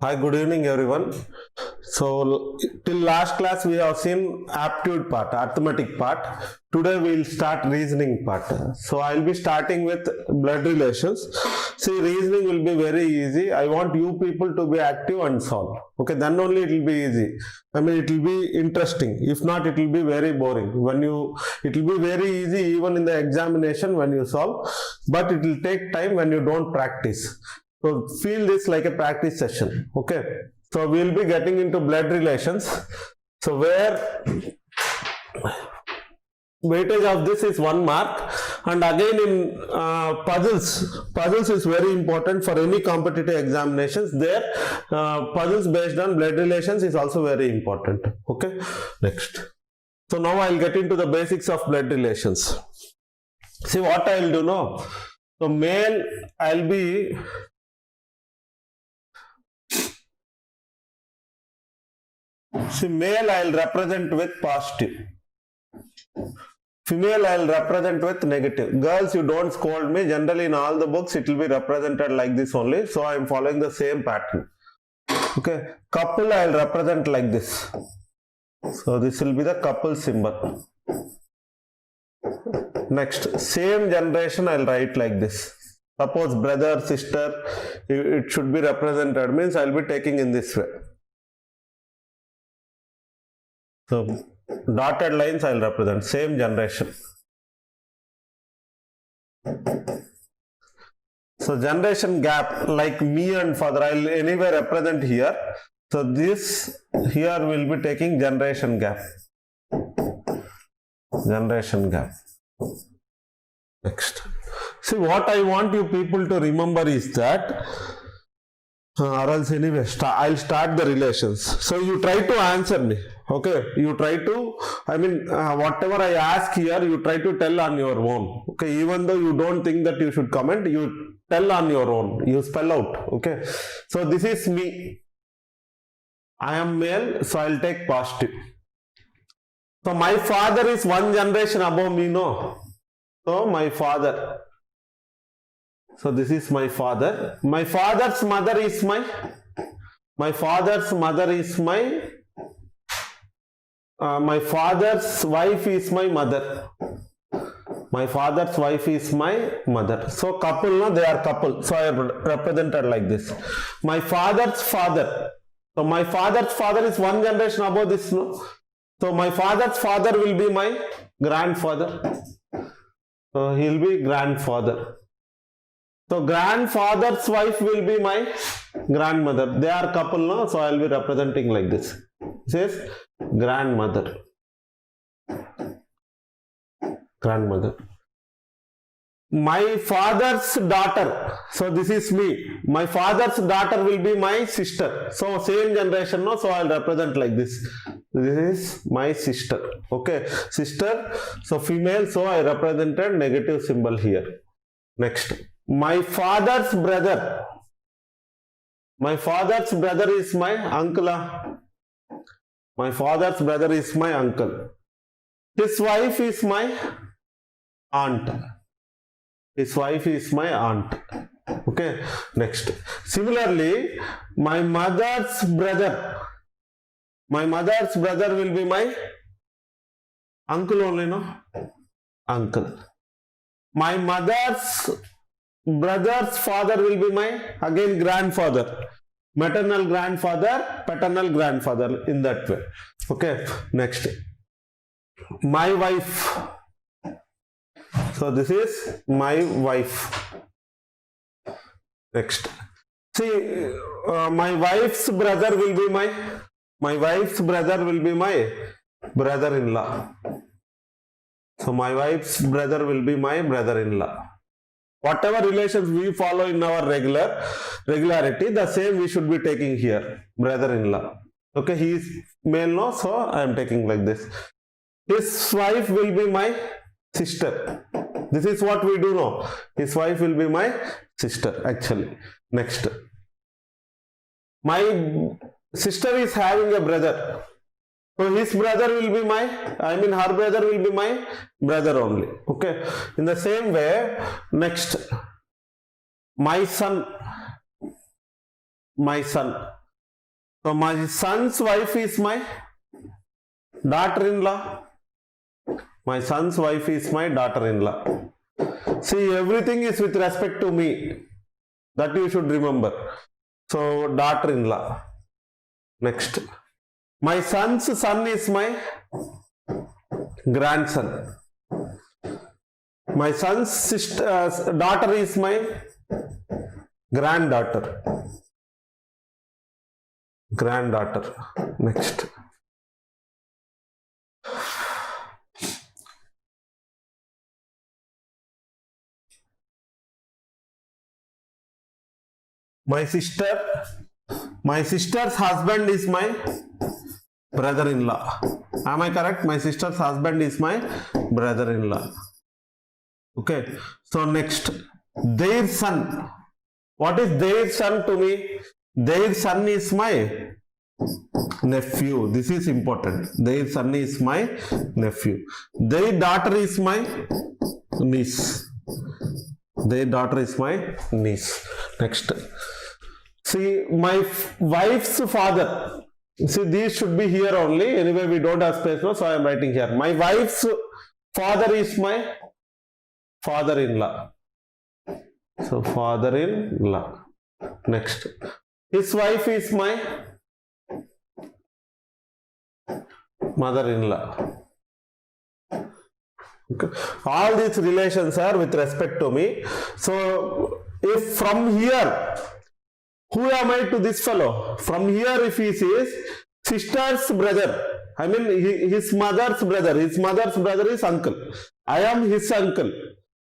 Hi, good evening everyone. So till last class we have seen aptitude part, arithmetic part. Today we will start reasoning part. So I will be starting with blood relations. See, reasoning will be very easy. I want you people to be active and solve. Okay, then only it will be easy. I mean, it will be interesting. If not, it will be very boring. It will be very easy even in the examination when you solve, but it will take time when you don't practice. So feel this like a practice session. Okay. So we will be getting into blood relations. So where weightage of this is 1 mark, and again in puzzles is very important for any competitive examinations. There puzzles based on blood relations is also very important. Okay. Next. So now I will get into the basics of blood relations. See what I will do now. So male I will be male I will represent with positive. Female I will represent with negative. Girls, you don't scold me. Generally in all the books it will be represented like this only. So I am following the same pattern. Okay. Couple I will represent like this. So this will be the couple symbol. Next, same generation I will write like this. Suppose brother, sister, it should be represented. Means I will be taking in this way. So dotted lines I will represent same generation. So generation gap, like me and father, I will anyway represent here. So this here will be taking generation gap. Generation gap. Next. See, what I want you people to remember is that or else anyway, I'll start the relations. So you try to answer me. Okay, you try to, whatever I ask here, you try to tell on your own. Okay, even though you don't think that you should comment, you tell on your own. You spell out. Okay, so this is me. I am male, so I'll take positive. So my father is one generation above me, no? So my father. So this is my father. My father's mother is my father's wife is my mother. My father's wife is my mother. So couple, no, they are couple. So I represented like this. My father's father. So my father's father is one generation above this, no? So my father's father will be my grandfather. So he will be grandfather. So grandfather's wife will be my grandmother. They are couple, no? So I will be representing like this. This is grandmother. Grandmother. My father's daughter. So this is me. My father's daughter will be my sister. So same generation, no? So I will represent like this. This is my sister. Okay. Sister. So female. So I represented negative symbol here. Next. My father's brother. My father's brother is my uncle. My father's brother is my uncle. His wife is my aunt. His wife is my aunt. Okay. Next. Similarly, my mother's brother. My mother's brother will be my uncle only, no? Uncle. My mother's brother's father will be my, again, grandfather. Maternal grandfather, paternal grandfather, in that way. Okay. Next. My wife. So this is my wife. Next. See, my wife's brother will be my wife's brother will be my brother-in-law. So my wife's brother will be my brother-in-law. Whatever relations we follow in our regularity, the same we should be taking here. Brother-in-law. Okay, he is male, no? So I am taking like this. His wife will be my sister. This is what we do now. His wife will be my sister, actually. Next. My sister is having a brother. So his brother will be her brother will be my brother only. Okay. In the same way, next. My son. So my son's wife is my daughter-in-law. My son's wife is my daughter-in-law. See, everything is with respect to me. That you should remember. So daughter-in-law. Next. My son's son is my grandson. My son's daughter is my granddaughter. Granddaughter. Next. My sister's husband is my brother-in-law. Am I correct? My sister's husband is my brother-in-law. Okay. So next, their son. What is their son to me? Their son is my nephew. This is important. Their son is my nephew. Their daughter is my niece. Their daughter is my niece. Next. See, my wife's father. See, these should be here only. Anyway, we don't have space now, so I am writing here. My wife's father is my father-in-law. So, father-in-law. Next. His wife is my mother-in-law. Okay. All these relations are with respect to me. So, if from here, who am I to this fellow? From here, if he says sister's brother, I mean his mother's brother is uncle. I am his uncle.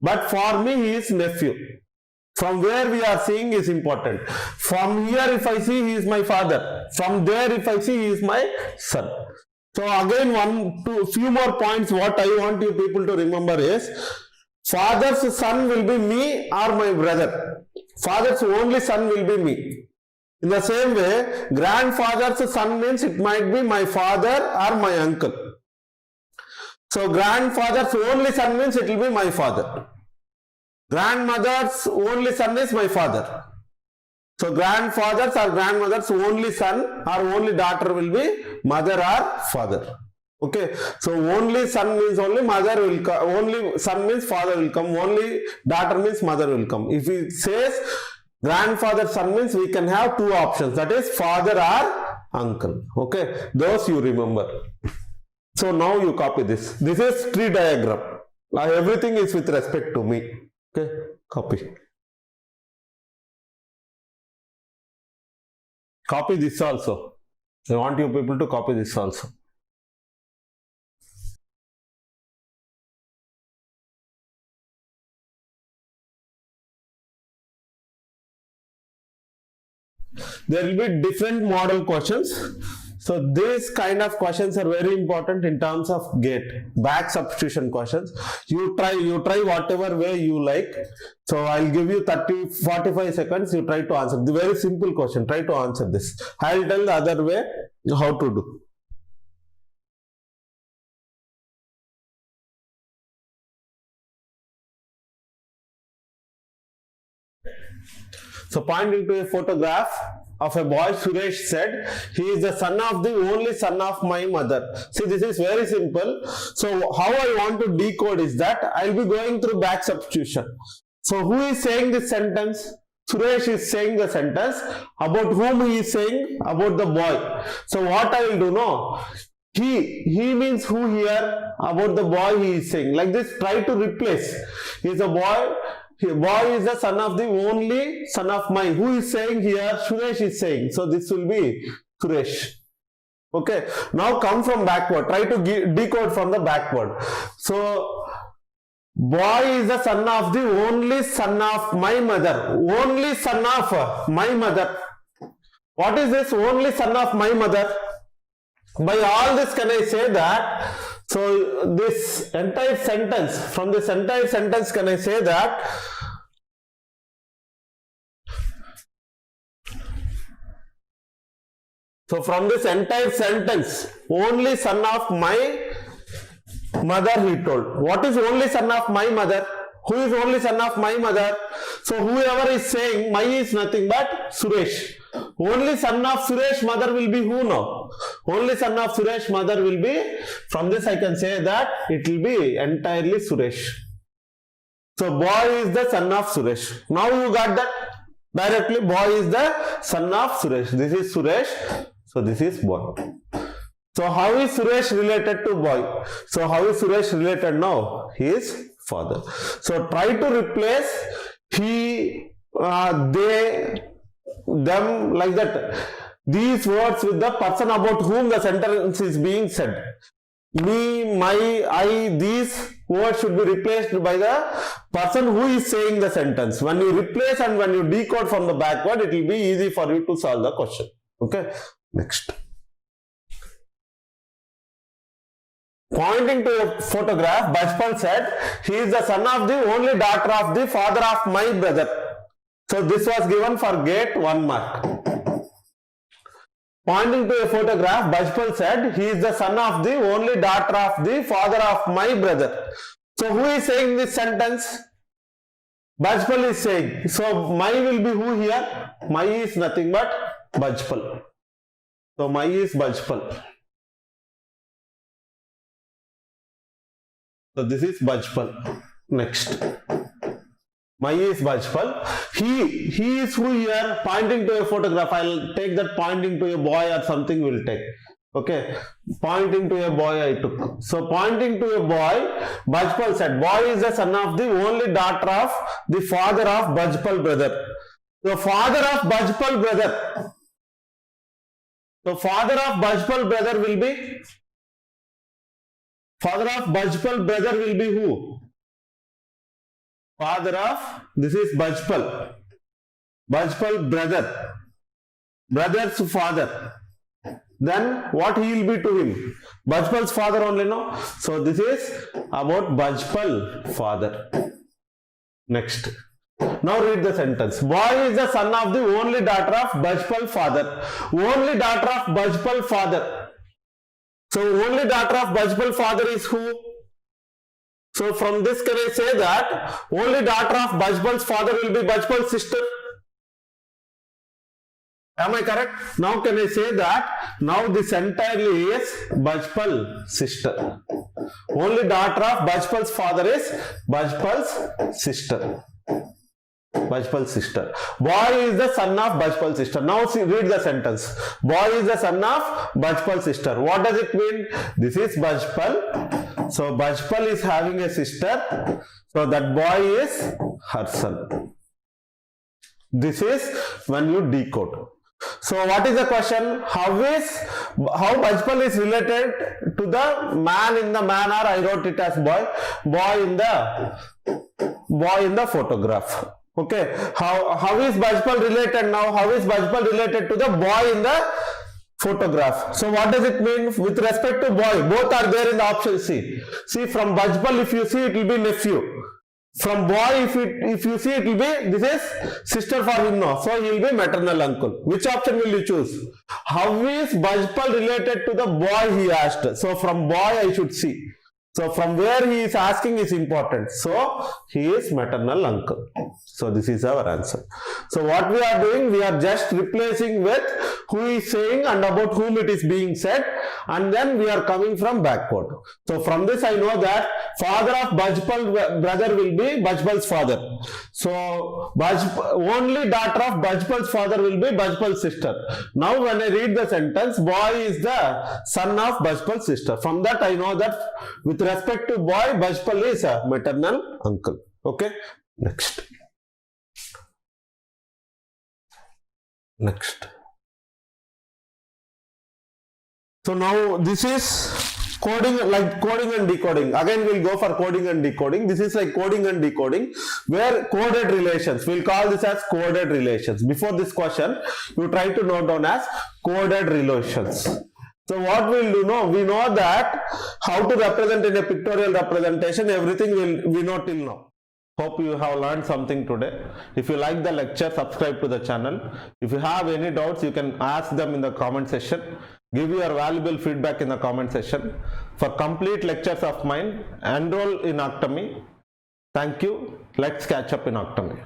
But for me, he is nephew. From where we are seeing is important. From here, if I see he is my father. From there, if I see he is my son. So again, few more points. What I want you people to remember is, father's son will be me or my brother. Father's only son will be me. In the same way, grandfather's son means it might be my father or my uncle. So grandfather's only son means it will be my father. Grandmother's only son is my father. So grandfather's or grandmother's only son or only daughter will be mother or father. Okay, so only son means only mother will come, only son means father will come, only daughter means mother will come. If it says grandfather son means we can have two options, that is father or uncle. Okay, those you remember. So now you copy this. This is tree diagram. Everything is with respect to me. Okay, copy. Copy this also. I want you people to copy this also. There will be different model questions. So these kind of questions are very important in terms of GATE, back substitution questions. You try whatever way you like. So I'll give you 45 seconds. You try to answer the very simple question. Try to answer this. I'll tell the other way how to do. So pointing to a photograph of a boy, Suresh said, he is the son of the only son of my mother. See, this is very simple. So how I want to decode is that I'll be going through back substitution. So who is saying this sentence? Suresh is saying the sentence. About whom he is saying? About the boy. So what I will do now? He means who here? About the boy he is saying. Like this, try to replace. He is a boy. Boy is the son of the only son of mine. Who is saying here? Suresh is saying. So this will be Suresh. Okay. Now come from backward. Try to decode from the backward. So boy is the son of the only son of my mother. Only son of my mother. What is this only son of my mother? By all this can I say that, so this entire sentence, from this entire sentence can I say that so from this entire sentence, only son of my mother he told. What is only son of my mother? Who is only son of my mother? So whoever is saying my is nothing but Suresh. only son of Suresh mother will be who now? Only son of Suresh mother will be, from this I can say that it will be entirely Suresh. So boy is the son of Suresh. Now you got that directly, boy is the son of Suresh. This is Suresh, so this is boy. So how is Suresh related to boy? So how is Suresh related now? He is father. So try to replace he, they, them, like that. These words with the person about whom the sentence is being said. Me, my, I, these words should be replaced by the person who is saying the sentence. When you replace and when you decode from the backward, it will be easy for you to solve the question. Okay, next. Pointing to a photograph, Bajpal said, he is the son of the only daughter of the father of my brother. So this was given for gate 1 mark. Pointing to a photograph, Bajpal said, he is the son of the only daughter of the father of my brother. So who is saying this sentence? Bajpal is saying. So my will be who here? My is nothing but Bajpal. So my is Bajpal. So this is Bajpal. Next. My is Bajpal. He is who here? Pointing to a photograph. I'll take that pointing to a boy or something will take. Okay. Pointing to a boy I took. So pointing to a boy, Bajpal said, boy is the son of the only daughter of the father of Bajpal brother. The father of Bajpal brother. So father of Bajpal brother will be? Father of Bajpal brother will be who? Father of, this is Bajpal. Bajpal brother. Brother's father. Then what he will be to him? Bajpal's father only, no? So this is about Bajpal father. Next. Now read the sentence. Boy is the son of the only daughter of Bajpal father. Only daughter of Bajpal father. So only daughter of Bajpal father is who? So from this can I say that only daughter of Bajpal's father will be Bajpal's sister? Am I correct? Now can I say that now this entirely is Bajpal's sister. Only daughter of Bajpal's father is Bajpal's sister. Bajpal's sister. Boy is the son of Bajpal's sister. Now see, read the sentence. Boy is the son of Bajpal's sister. What does it mean? This is Bajpal. So Bajpal is having a sister. So that boy is her son. This is when you decode. So what is the question? How Bajpal is related to the man in the manner I wrote it as boy. Boy in the photograph. Okay, how is Bajpal related now? How is Bajpal related to the boy in the photograph? So what does it mean with respect to boy? Both are there in the option C. See, from Bajpal if you see it will be nephew. From boy if you see it will be, this is sister for him now. So he will be maternal uncle. Which option will you choose? How is Bajpal related to the boy he asked? So from boy I should see. So from where he is asking is important. So he is maternal uncle. So this is our answer. So what we are doing, we are just replacing with who is saying and about whom it is being said, and then we are coming from backward. So from this I know that father of Bajpal brother will be Bajpal's father. So only daughter of Bajpal's father will be Bajpal's sister. Now when I read the sentence, boy is the son of Bajpal's sister. From that I know that with respect to boy, Bajpal is a maternal uncle. Okay, next. Next. So now this is coding, like coding and decoding. Again we'll go for coding and decoding. This is like coding and decoding where coded relations. We'll call this as coded relations. Before this question, you try to note down as coded relations. So what we'll do now, we know that how to represent in a pictorial representation, everything we know till now. Hope you have learned something today. If you like the lecture, subscribe to the channel. If you have any doubts, you can ask them in the comment section. Give your valuable feedback in the comment section. For complete lectures of mine, enroll in Octomy. Thank you. Let's catch up in Octomy.